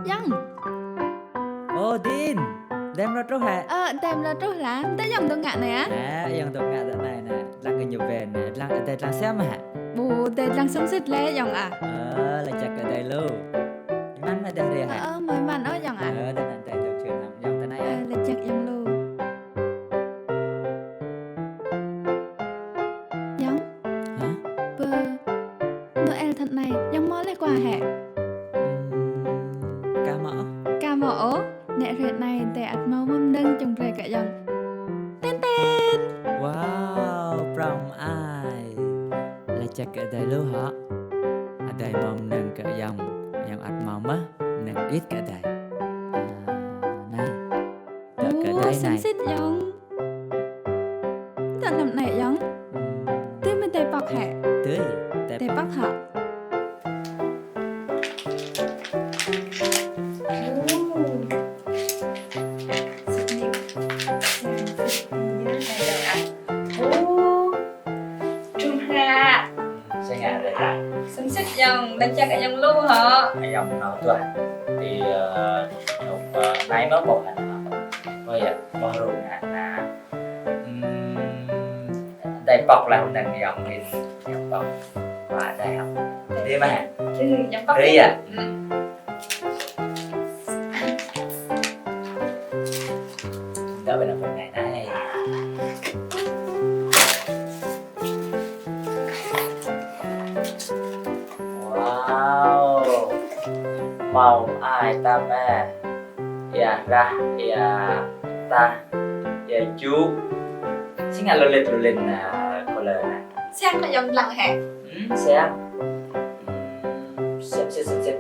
Yang, Oh, Din, đem ra trúc hả? tem là trôi lá, tới dòng tôi ngạn này á. Yang tụng ngạ tận này nè, lang cái nhiều về nè, lang tại lang xem hả? Bù tê đang sống xịt lé dòng à. Là chắc ở đây luôn. Mang mà đây đây hả? Mới màn ở dòng à. Tại nè tại được chuyện làm dòng tại này á. Là chắc dòng luôn. Dòng, Hả? bơ, Noel thật này, dòng mó lấy quà hẹ. Ca mỏ. Ca mỏ, nẹ rệt này tè ạch mau mâm đâng chồng rề cả dòng. Tên tên. Wow, from ai? Là chắc ở đây luôn hả? Ở đây mong nâng cả dòng ạch mong á, nâng ít cả đây. Này, đợi cả đây sống này. xịt dòng. Tận nằm này dòng, tươi mình tè bọc hẹ, Tươi, tè bọc hả. Sẽ ngại đây hả? Sống xịt dòng, đánh chắc cả dòng luôn hả. Dòng nào tuần thì nay mới một hành bây giờ bao rồi nè đây bọc là một đằng dòng thì dòng bọc và đây học đi mà Dòng bọc đi à đợi bên phần này này wow màu ai ta mẹ ya ra ya ta ya chú xin ngài lô lên con lời này Xem là dòng lặng hẹ. xem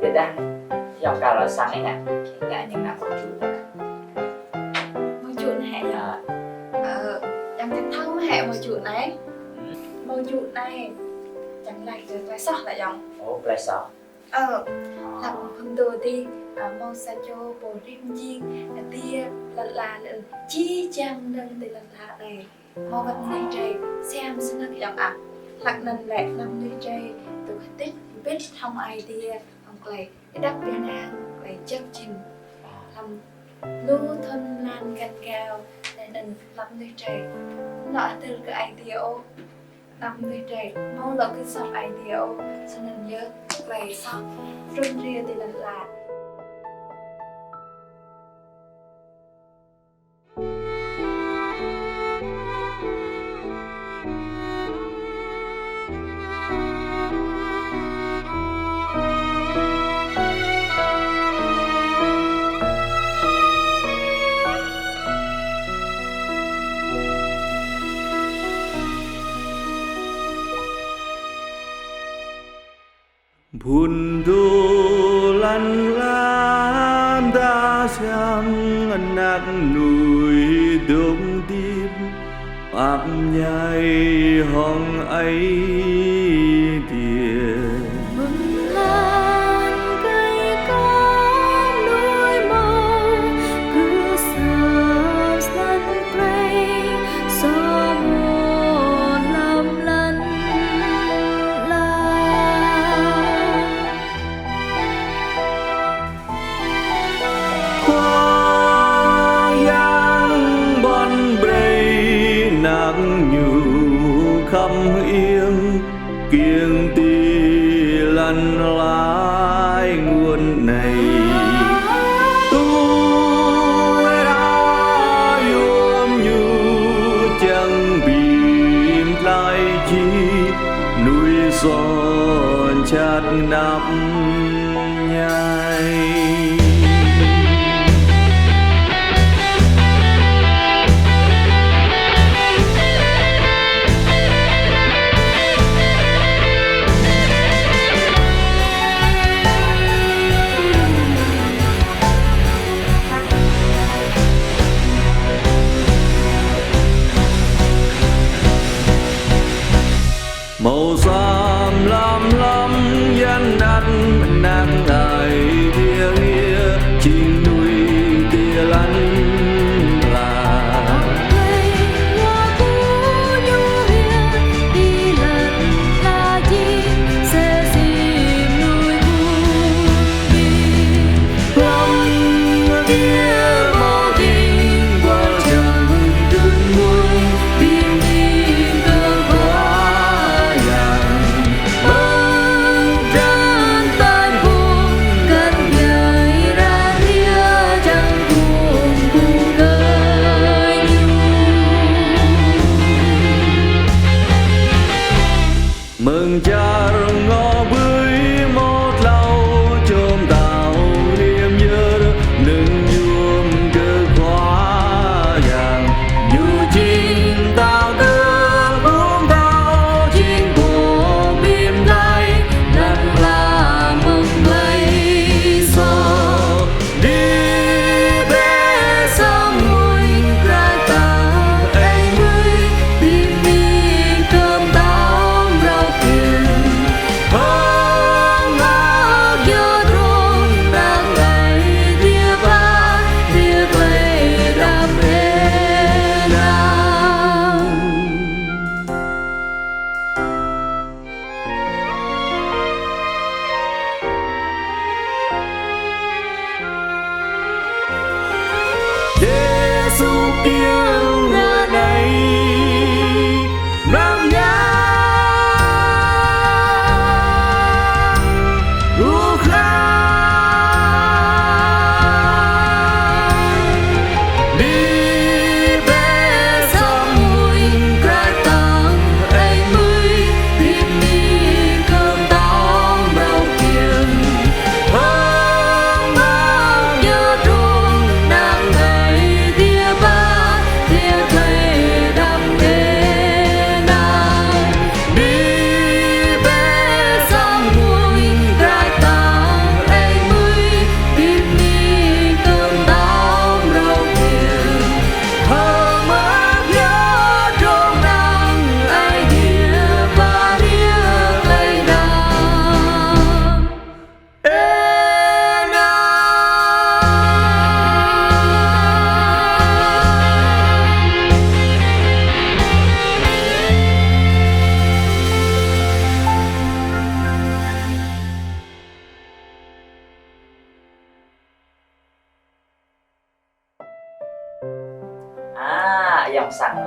biết đã dòng cao là sáng ấy nè cả những nào có chú Môi chuột hẹ dòng. Dòng chẳng thâu hẹ môi chuột này. Môi chuột này chẳng lại rồi phải sót lại dòng. ồ lại sao Làm phần đồ đi mong sa cho bồ rim chiên tia là chi chăm nâng thì là này mong gặp này trời xem xin nó dòng ạ lạc nần lẹ năm đi trời từ tích biết không ai tia ông lại đắp bên an lại chấp trình làm lưu thân lan gan cao để nần năm đi trời nọ từ cái idea năm đi trời mong là cái sọc idea cho nên nhớ về sau run ria thì là Bundulan landa sang anak núi đông tim bạc nhai hong ấy tiền lan cây có núi màu cứ sờ sân play gió mùa làm lăn la yang bon brei nặng nhu khăm yên kiêng ti lăn lái nguồn này tôi đã yếm như chẳng bìm lại chi núi giòn chát nắp nhai màu xám lam lắm dân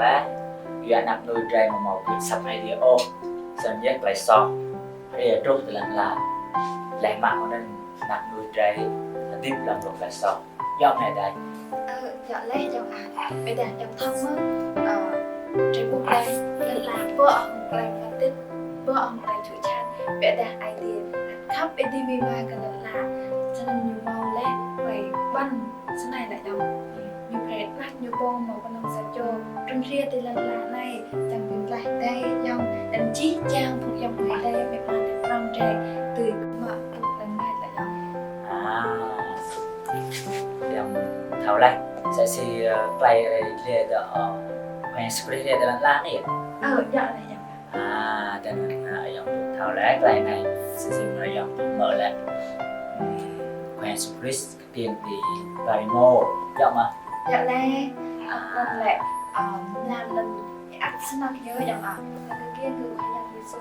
lá Dua nạp nuôi trai mà màu quyết sắp hay địa ô Sơn giác lại so Rìa trúc từ lần là Lại mạng nên nạp nuôi trai Tiếp lòng được lại so Dòng này đây Dạ lấy dòng bây giờ dòng thông á trên bục đây là bữa ông lại phân tích bữa ông lại chủ chan bây giờ idea khắp idea mà cái là cho nên nhiều màu lên phải bắn sau này lại dòng nhiều phải nát nhiều bông màu con ông sẽ cho trưng ria thì là này chẳng bị lại đây dòng đánh chí trang thuộc dòng này đây mẹ bạn rong trẻ từ mà thuộc lần này lại dòng Dòng thảo lạch Sẽ si play liệt ở Quen script liệt ở lan này dạ này dòng Dan dòng thảo lạch play này Sẽ si dòng mở lại Quen script tiền thì Barimo Dòng mà dạ này lần lệ là lần ác sinh năng nhớ dòng cái kia người hay là người xưa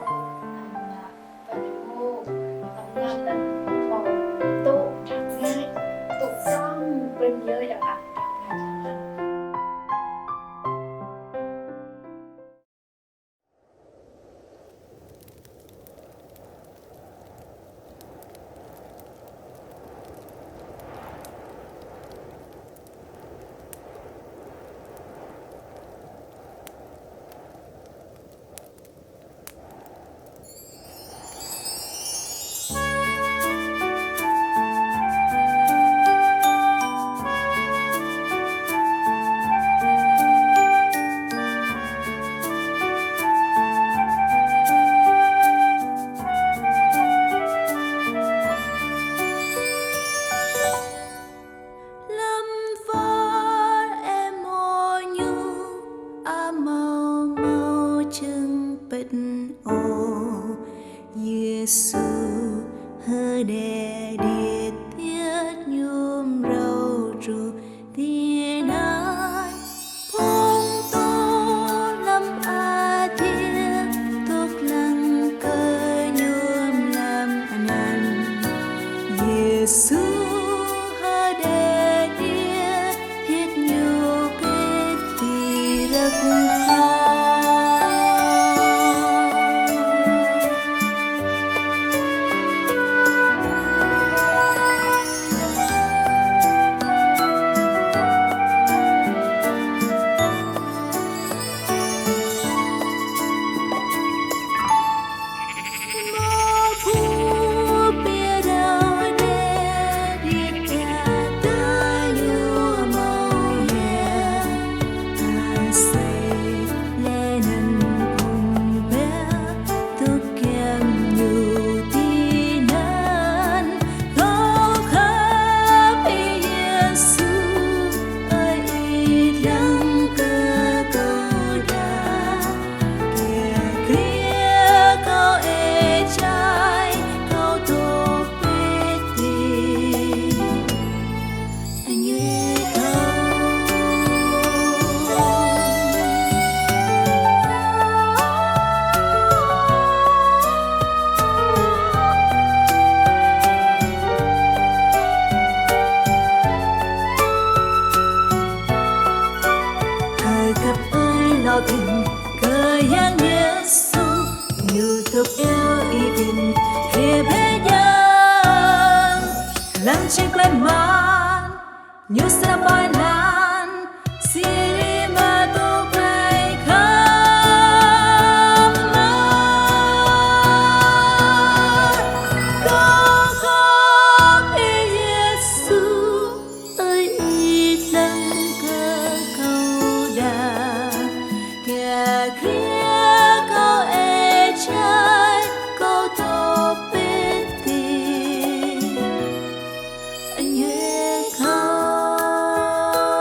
và cô là lần một tụ chẳng ngay tụ trong bên nhớ dòng Giêsu hơ đè địa tiết nhôm râu ru thiên ai phong tô lâm a thiên thuộc lăng cơ nhôm làm anh Giêsu hơ đè địa thiết nhô kết tì rắc tình cơ yang Yesu nhiều thuộc yêu ý tình khi bé nhân làm chiếc lên man như sẽ bay lan xì mà tu bay khắp có khắp Yesu ơi ít lăng cơ cầu đà kẻ kia câu ê trái câu thô biết thì anh nhớ không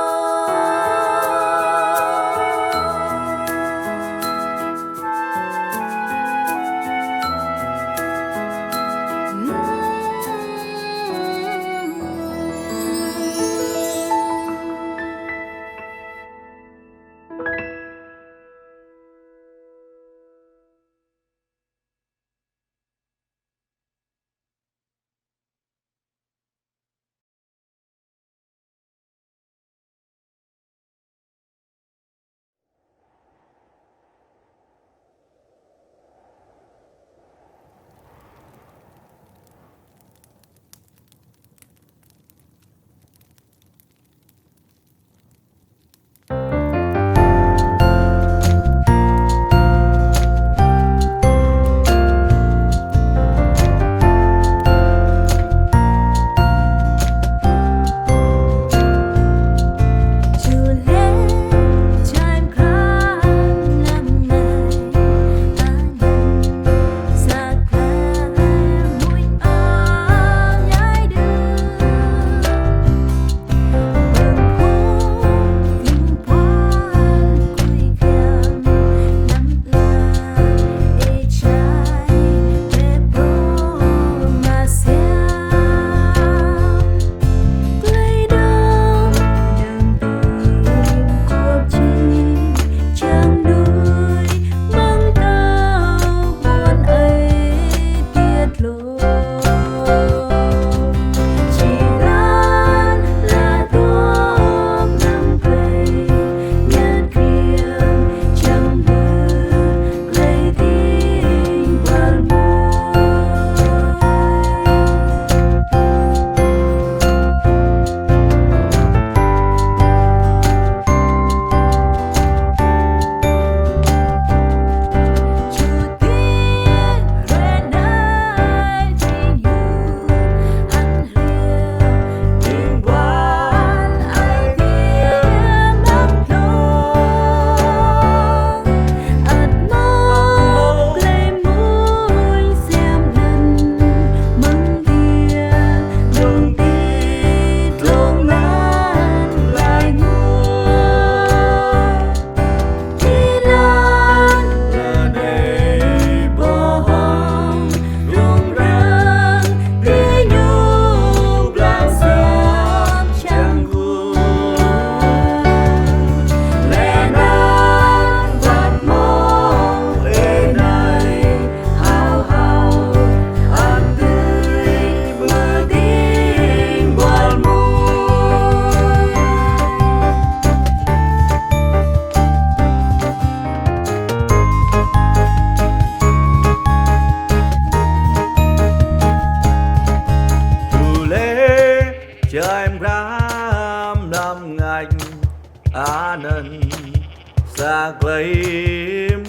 lấy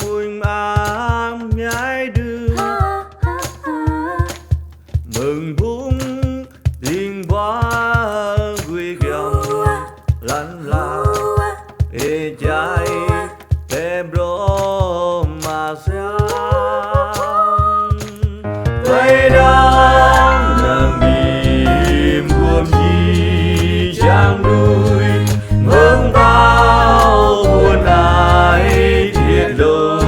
mùi ám nhái đưa mừng vung đình quá quy kiều lăn la ê trái tem rô mà sáng lấy đám nàng bìm buồm gì giang núi hướng bao buồn ai thiệt lối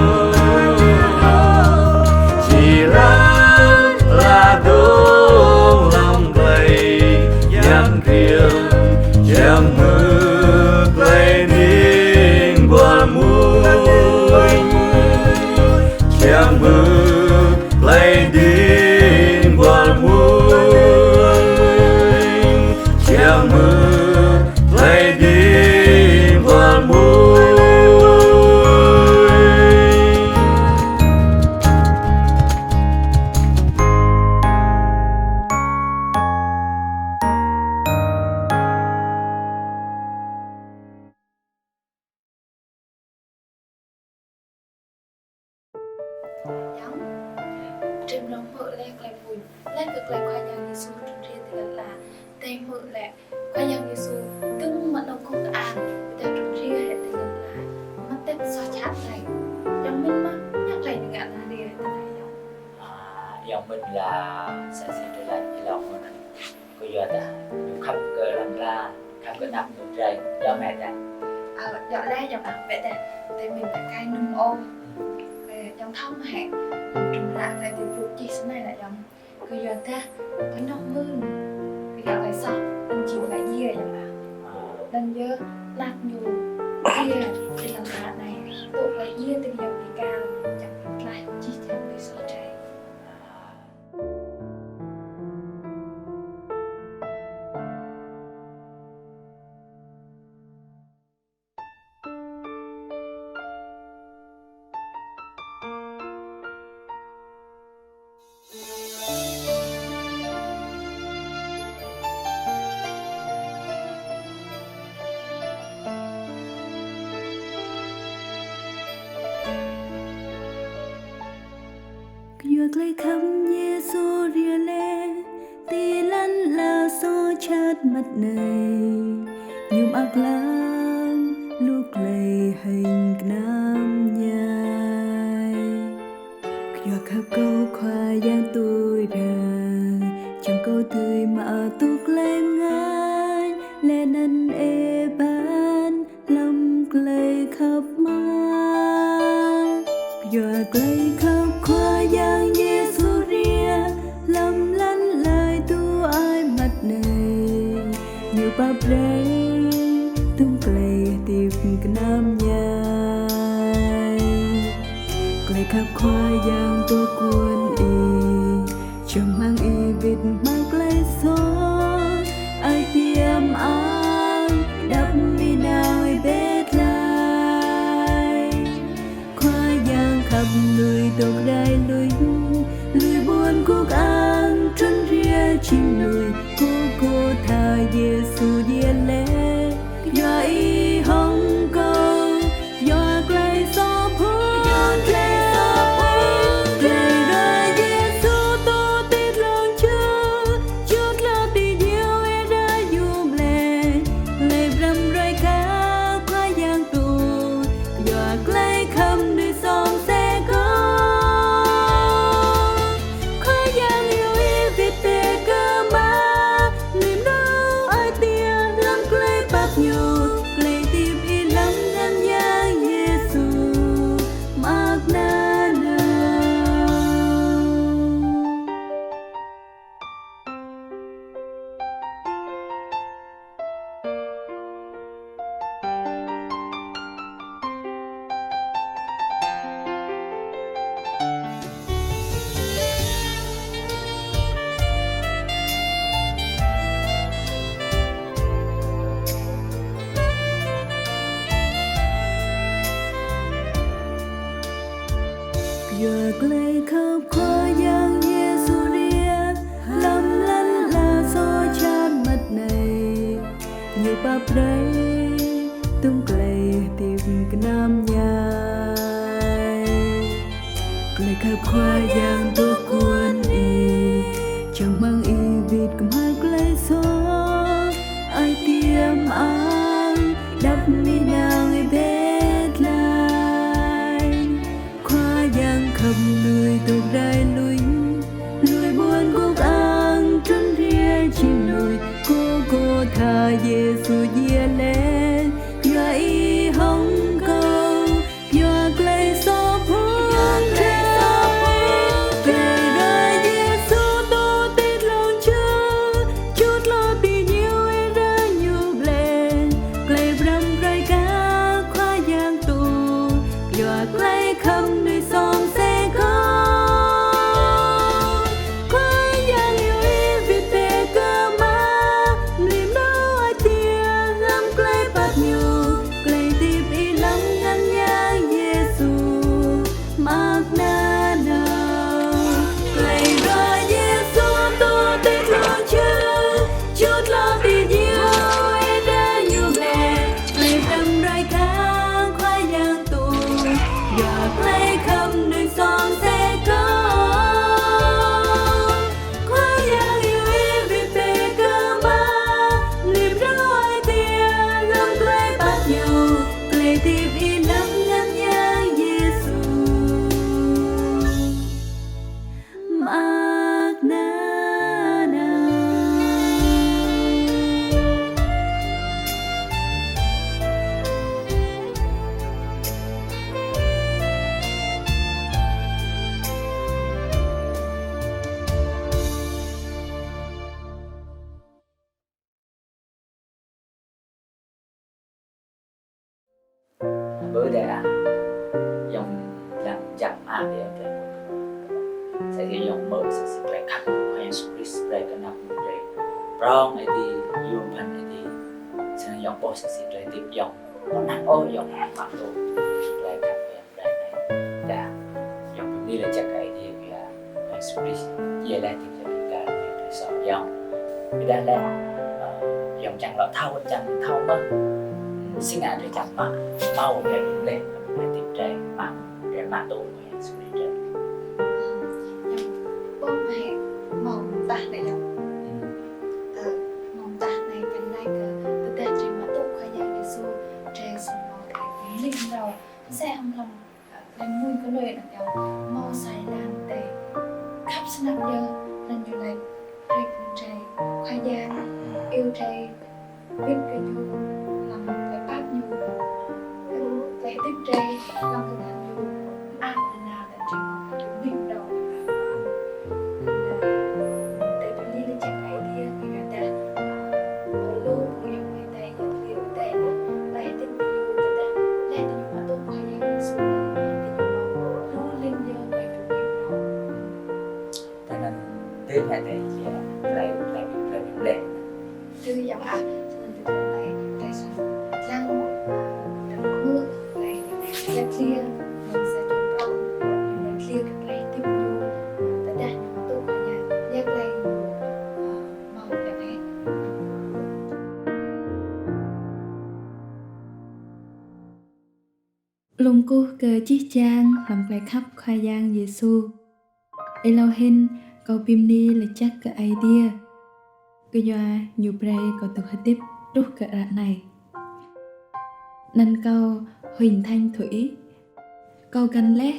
chỉ là đúng lòng đầy nhắn riêng chẳng mực lấy ninh buồn mũi chẳng mực lấy ninh buồn mũi chẳng mực lấy ninh buồn mũi. giống trên lòng mượn lên lại vui lên cực lại khoa yang Giêsu trong riêng thì là tem mượn lại khoa yang Giêsu cưng mà đâu không an theo trong riêng hệ thì là mắt tép so chát này trong mình mà nhắc lại những ngạn là đi thì này giống dòng mình là sẽ trở lại với lòng mình bây giờ ta nhiều khắp cỡ lần la khắp cỡ nằm được trời do mẹ ta dọn ra dọn nào vậy tại mình là cai nung ôm dòng thông hẹn trùng lại tại từ chuột chi số này là dòng cứ giờ ta cái nóc mương cái dạo này sao anh chịu lại dìa dòng nào lần nhớ lát nhu dìa thì làm lạ này tụ lại dìa từ dòng đi cao chẳng biết lại chi chẳng bị sợ trái Dược lấy khăm Giêsu ria lê tì lăn là so chát mặt này nhung ác lắm lúc lấy hành nam nhai dược khắp câu khoa giang tôi đời trong câu tươi mà tục lên ngay lên ăn ê bán lòng lấy khắp mang dược lấy khắp khoa giang Giêsu ria lầm lăn lời tu ai mặt này nhiều bắp rây tung play tìm cái nam nhai quay khắp khoa giang tôi cuốn y trong mang y vịt mang lấy gió ai tiêm ai đắp mi nào bết lại khoa giang khắp người tục đại lùi buồn cuộc ăn trốn ria chim lùi cô tha Giêsu dia lê do y hong câu do cây gió phun lê lời ra Giêsu tô tít lòng chưa chút là tì diêu e ra dùm lê lê râm rơi cá khoa giang tù do cây khăm đi xóm xe có dược lấy khắp khoa giang Giêsu ria lầm lăn là do chan mặt này nhiều bắp rây tung clay tìm cái nam nhà khoa giang tu cuốn chẳng mang vịt cầm hai lấy gió ai tiêm ăn đắp mi nàng bết lại khoa giang khầm lùi từ đai lùi buồn cuộc ăn trốn ria chim lùi cô tha Giêsu dìa lên ya y hong câu ya clay so phong kể ra Giêsu tô tít lòng chưa chút lo tì nhiều e ra nhiều lên clay bram rai cá khoa giang tu ya clay khăm nơi xóm xe có bữa để dòng làm chậm để sẽ thì dòng mở sẽ lại khắc của Jesus Christ đây cái năm đây rong này thì yêu mình này thì sẽ dòng bộ sẽ lại tiếp dòng con nặng ô dòng mặt luôn lại khắc về đây này đã dòng đi là chắc cái thì là Jesus Christ về lại thì cái cái sợ dòng cái đây là dòng chẳng lọ thâu mà sinh ảnh để chặt mặt mau để lên để tìm trẻ mà tù người xử lý trẻ bố mẹ mong ta này dòng mong ta này cần này cơ từ trên mà tụ khoa giang Giêsu trẻ sùng màu để linh đầu xe không lòng lên mùi có lời là dòng màu xài lan để khắp sinh năm giờ lần như này trẻ khoa giang yêu trẻ biết cái nhu làm cái bác nhu cái tiếp trẻ làm cái thành nhu ăn thế nào để trẻ mong cái linh đầu để tôi đi lên chẳng ai đi thì người ta ở luôn người người ta nhận liệu tệ lại tình yêu người ta lại tình yêu mà tôi khoa giang Giêsu tình yêu luôn linh nhớ về chủ linh đầu cho nên tới ngày này lại lệ từ dòng cho nên từ này tại sao lăng đừng mưa này rất clear mình sẽ chọn câu mình clear cái này tiếp nhu tất cả những tôi của nhà nhắc lại màu cái này Lùng cô cờ chiếc trang làm bài khắp khoa giang Giêsu Elohim câu bim ni là chắc cái idea cái doa nhiều bray có từ hơi tiếp rút cái đoạn này nên câu huỳnh thanh thủy câu gắn lét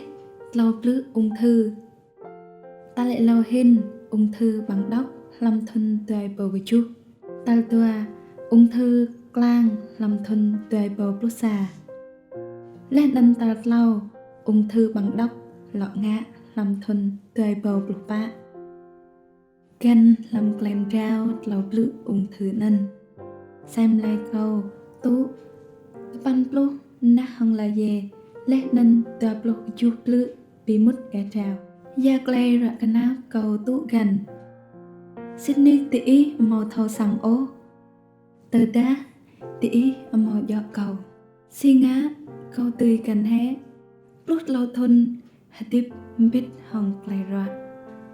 lau lướt ung thư ta lại lau hin ung thư bằng đốc lâm thuần tuệ bầu với chú ta tua ung thư clang lâm thuần tuệ bầu plus xà lên đần ta lau ung thư bằng đốc lọ ngã lâm thuần tuệ bầu plus bạ Gan làm kèm trao lau lướt ung thư nân xem lại câu tú văn plu na hằng là về lẽ nân tòa plu chú lướt bị mất cả trào gia clay ra cái áo cầu tú gần Sydney tỷ màu thầu sẵn ố từ đá tỷ màu giọt cầu xi ngá câu tươi gần hé lúc lâu thôn hãy tiếp biết hồng clay ra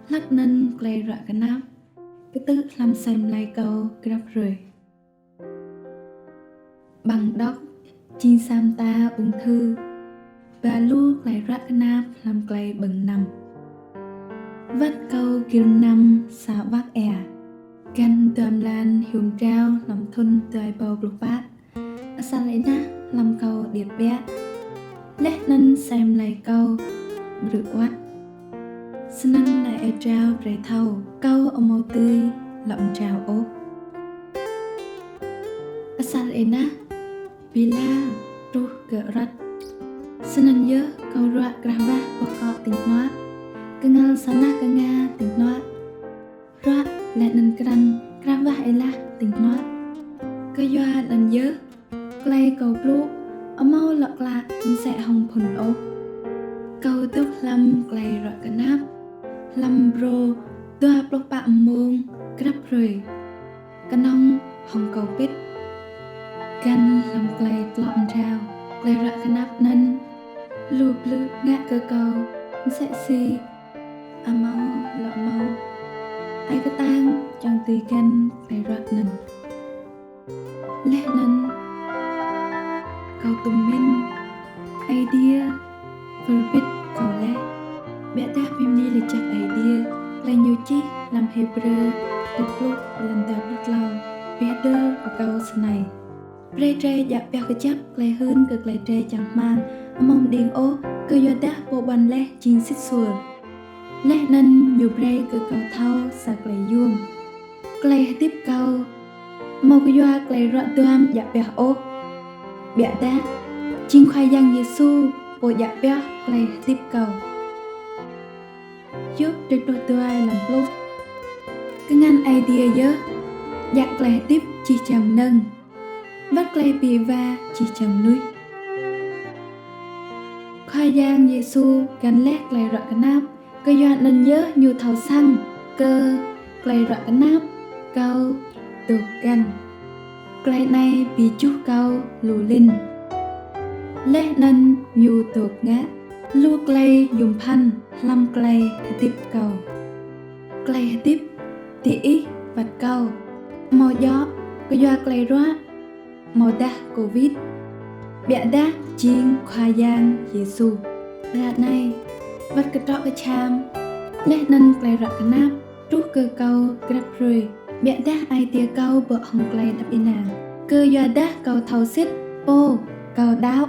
lắc nân clay ra cái áo cái tức làm xem lại câu grab rồi bằng đốc chi sam ta ung thư và lu lại ra cái nắp làm clay bằng nằm vắt câu kiều năm xả vác ẻกันตามลานหิวเจ้าลำทุนเตยเบาปลุกปะอาสาเลยนะลำเกาเดียบแบะและนั้นแซมไหลเกาหรือวัดสนั่นไหลไอเจ้าเปรเท่าเกาเอาเมาตื้ยลำเจ้าโอ๊กอาสาเลยนะปีลารูเกิดรัดสนั่นเยอะเการะกระบะปะเกาะติงน้อยกะงาสนะกะงาติงน้อยรักและนันกรันกราบว่าไอ้ละติงน้อยก็ยาดันเยอะไกลเกาปลุกเอาเมาหลอกละมันแสะหงผลอกเกาตุกลำไกลรอกกันนับลำโบรตัวปลกปะมงกรับเลยกันน้องหงเกาปิดกันลำไกลตลอดเช้าไกลรอกกันนับนั้นลูบลึกงะเกามันแสะซีเอาเมาหลอกเมาไอ้ก็ตั้งจังตีกันไปรักนั้นและนั้นเกาตุ่มมินไอเดียเฟอร์บิดเกาและแบะตาพิมพ์นี้เลยจากไอเดียลายยูจิลำเฮเบรติดลูกลันดาลูกเราเบเดอร์กับเกาสไนเปรย์ใจอยากแปลกระจับไกลหื้นกับไกลใจจังมางอมองเดียงโอก็ยอดดาโปบันและจิงซิดส่วนและนั้นอยู่เบรคือเกาเท่าสักไกลยุ่งไกลติบเกาโมกยัวไกลระดมอยากเปียโอเบียดาจิงควายยังเยซูโปอยากเปียไกลติบเกายุบเด็กตัวหลังลูกก็งานไอเดียเยอะอยากไกลติบจีจังนึงวัดไกลปีวาจีจังนุ้ยควายยังเยซูกันแลกไกลระกันนับก็ยอดนันเยอะอยู่เท่าสั่งเกอไกลระกันนับเกาตุกกันไกลในปีจุเกาลูลินและนั้นอยู่ตุกงะลูกไกลยุมพันลำไกลติบเกาไกลติบตีอีปัดเกาหมอยอก็ยอดไกลรัวหมอดะโควิดเบียดะจิงควายยังเยซูราในวัดกระเตาะกระชามและนันไกลรักกันนับรูกเกอเกากระเพยเบียดะไอเตียเกาเบาะหงไกลดับอินางเกยอดะเกาเทาซิดโปเกาดาว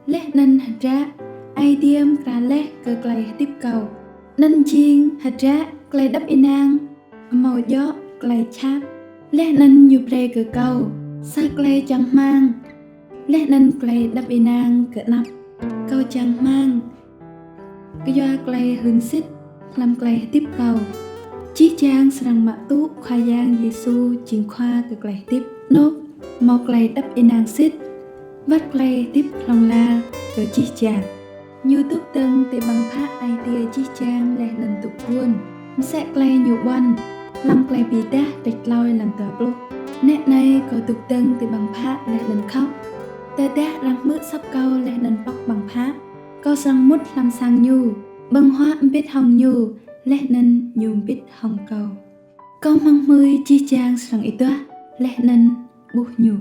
และนันหัดระไอเดียมกราและเกอไกลติบเกานันจิงหัดระไกลดับอินางเมายอไกลชักและนันอยู่เปรเกอเกาซาไกลจังมังและนันไกลดับอินางเกิดนับเกาจังมังก็ยาไกลหืนซิดลำไกลติบเกาจีจางสรังมะตุควายางเยซูจิงควาเกไกลติบนกมอไกลดับอินางซิดวัดไกลติบลองลาเกจีจางยูตุกตึงเตบังพระไอเดียจีจางและนันตุกวุ่นมแสไกลอยู่วันลำไกลปีดาติดลอยลำเตอปลุกแน่ในก็ตุกตึงเตบังพระและนันเข้าแต่แดะรังมือซับเกาและนันปอกบังพระก็สังมุดลำสังอยู่บังhoa biết hồngอยู่และนั้นอยู่biết hồng cầuก็มังมือจีจางสังอีตัวและนั้นบุอยู่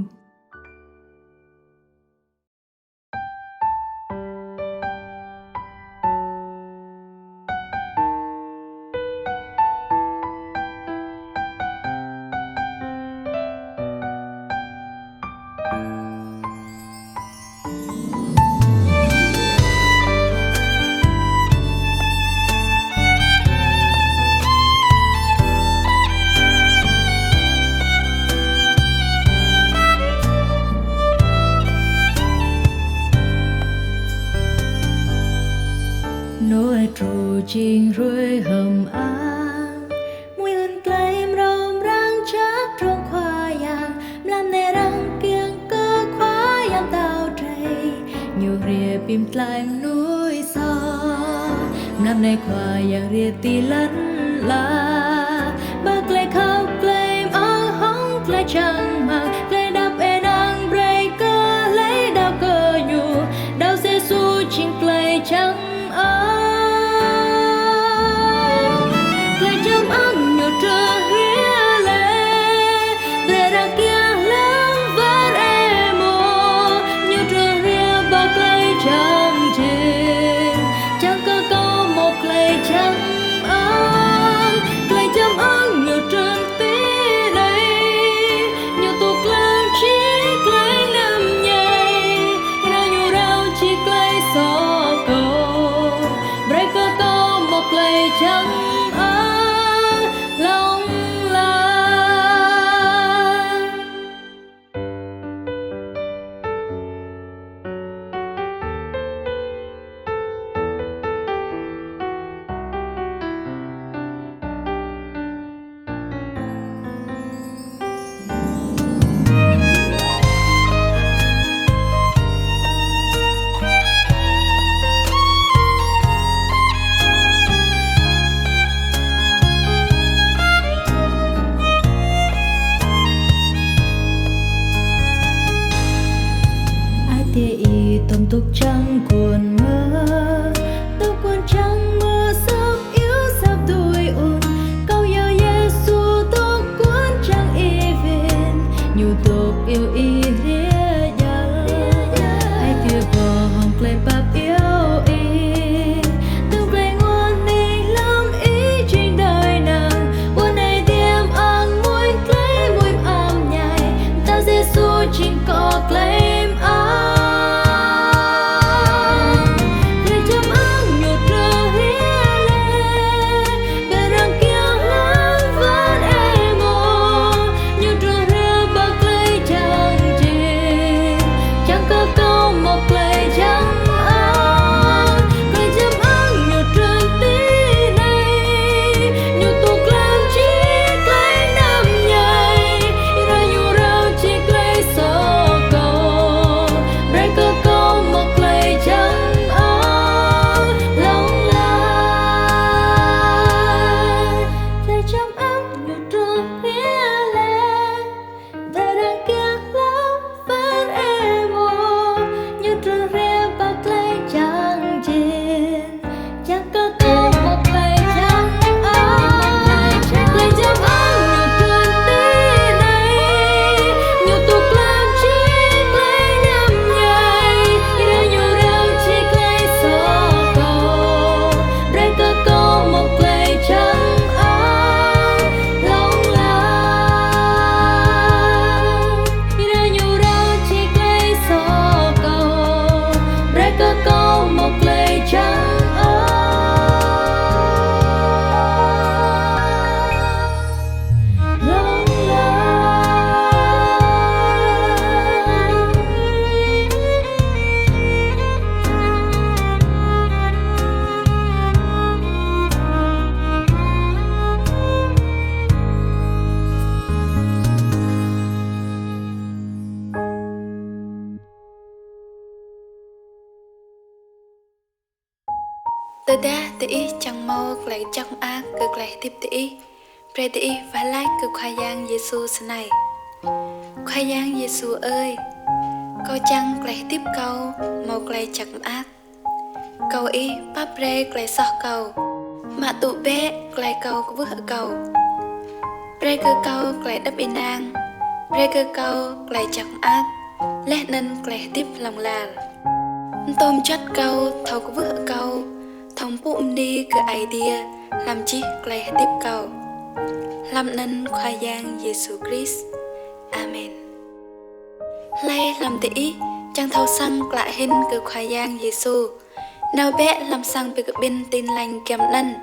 nỗi trù trình rơi hầm áng nguyên claim rồng răng chắc trong khoa yang làm nề răng kiêng cơ khoa yang tao trầy nhiều rìa bìm claim núi xa năm nay khoa yang rìa tì lẫn la ba clay khóc claim ong hong clay chẳng mang clay đạp e nàng bray cơ lấy đau cơ nhu đau xe su trình clay chẳng chẳng cơ câu một lời chẳng Tớ đã tí chẳng mau lại trong ác cực lại tiếp tí. Pre tí phải lại cực khoai giang Giêsu sân này. Khoai giang Giêsu ơi, câu chăng lại tiếp câu mau lại chẳng ác. Câu ý bắp pre lại sọ cầu. Mà tụ bé lại câu có bước cầu. Pre cơ câu lại đắp in an. Pre cơ câu lại chẳng ác. Lẽ nên lại tiếp lòng làn. Tôm chất câu thầu có bước câu. Thông bụng đi cứ idea làm chi lại tiếp cầu. Làm nên khoai giang Giêsu Christ. Amen. Lay làm tỷ chẳng thâu xăng lại hình cứ khoai giang Giêsu. Nào bé làm xăng bị cực bên tin lành kèm nân.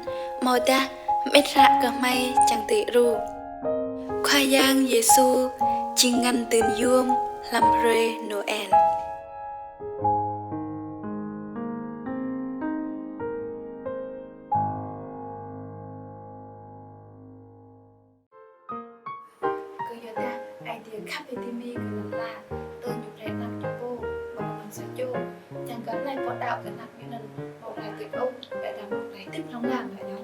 Màu ta mết rạ cơ may chẳng tỷ ru. Khoai giang Giêsu chỉ ngăn từ yuông làm rê Noel. Khắp về tim mi của là tôi nhục rẻ nặng cho cô và mình sẽ cho chẳng có lại có đạo cái nặng như nên một lại tuyệt ốc để làm một lại tiếp trong làm vậy đó.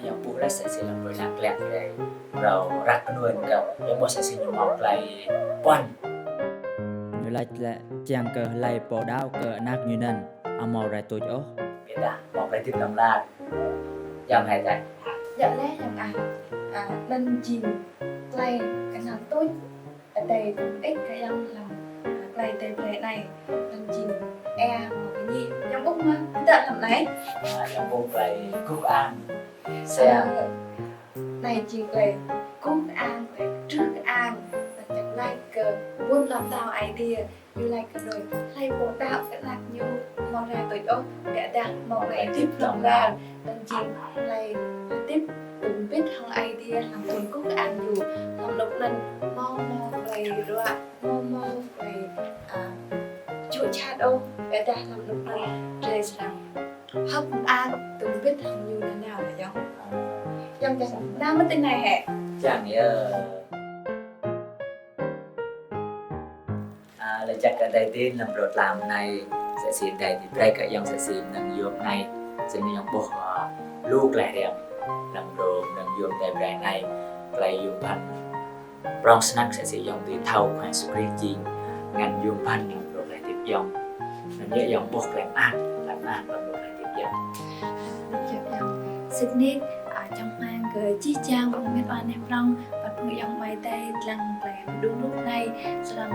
Yang bulan sẽ làm với nặng lẹt này rồi rắc nuôi cậu yang một sẽ nhung một lại quan như là chàng cờ lại bỏ đau cờ nặng như nên màu lại tôi chỗ biết à một lại tiếp trong làm yang hay tại dạ lẽ rằng lần chìm play cái nào tốt ở đây cũng ít cái em làm play tay play này lần chìm một cái gì trong bút mà tận làm đấy trong bút play cúc an xe này chỉ play cúc an play trước an là chẳng like buôn làm tạo idea như like rồi play bộ tạo cái lạc như màu ra tuổi ốc để đặt màu lại tiếp lòng ra lần chìm play tiếp đừng biết không idea làm tuần cúc ăn dù làm độc lần mau về rồi mau về chuột chat ô để ta làm độc lần để làm hấp ăn đừng biết làm như thế nào là giống trong cái nam mất tên này hả chẳng nhớ là chắc cái đầu tiên làm rồi làm này sẽ xin đây thì đây cả dòng sẽ xin nâng dụng này sẽ nâng bộ lúc lại đẹp làm đồ nâng dụng tại bài này lại dùng thành Brown snack sẽ sử dụng từ thau khoản sukri chiên ngành dùng thành làm đồ lại tiếp dòng mình nhớ dòng bột làm ăn làm đồ lại tiếp dòng xịt nít ở trong mang gửi chiếc trang không biết oan em rong và phương dòng bài tay lăng làm đúng lúc này sẽ làm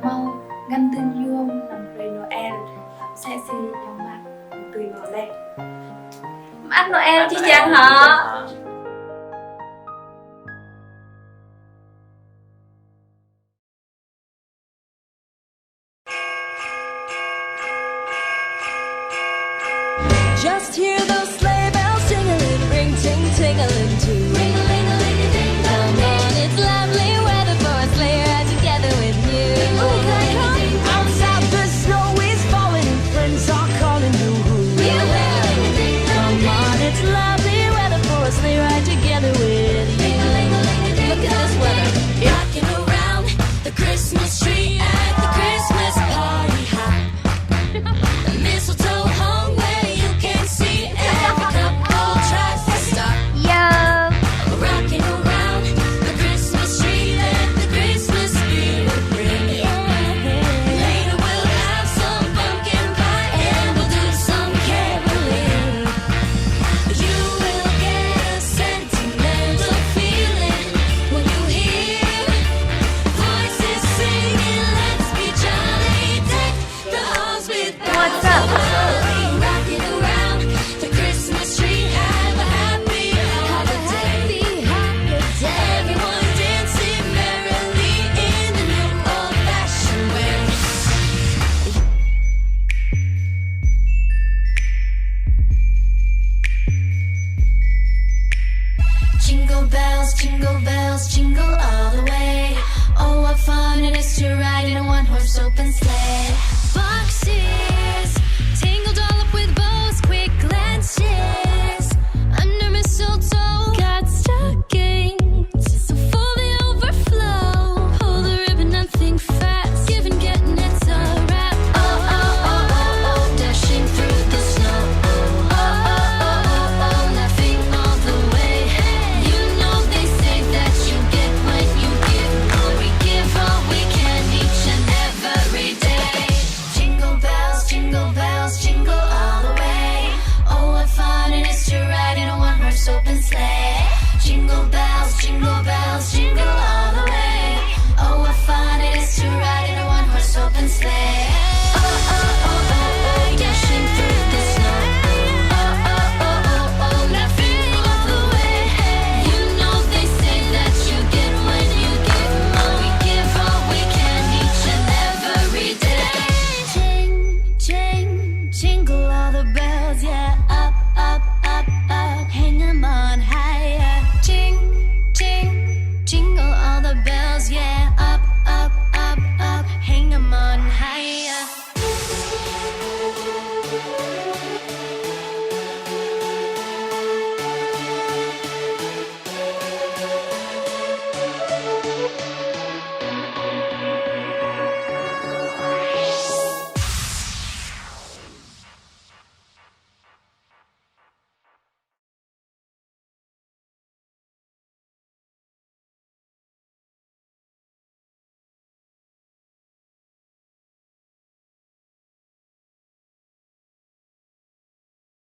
mau ngăn tương dương làm về Noel làm xe xì trong mặt tùy vào đây ăn Noel chiếc trang hả Just hear those sleigh bells jingling, ring ting tingling too. Ring a ling a ling a ding dong. Come on, it's lovely weather for a sleigh ride together with you. Outside the snow is falling, and friends are calling you. Come on, it's lovely weather for a sleigh ride together with you. Look at this weather. Rocking around the Christmas tree at the Christmas party hop. The mistletoe hung where you can see every couple tries to stop. Rocking around the Christmas tree, let the Christmas spirit ring. Later we'll have some pumpkin pie and we'll do some caroling. You will get a sentimental feeling when you hear voices singing, let's be jolly, deck the halls with bells. Rocking around the Christmas tree, have a happy holiday. Everyone dancing merrily in the new old-fashioned way. Jingle bells, jingle all the way. Oh, what fun it is to ride in a one-horse open sleigh. Boxes tangled all up with bows, quick glances under mistletoe. Got stockings so full they overflow. Pull the ribbon and think fast, give and get and it's a wrap. Oh, oh, oh, oh, oh, dashing through the snow. dè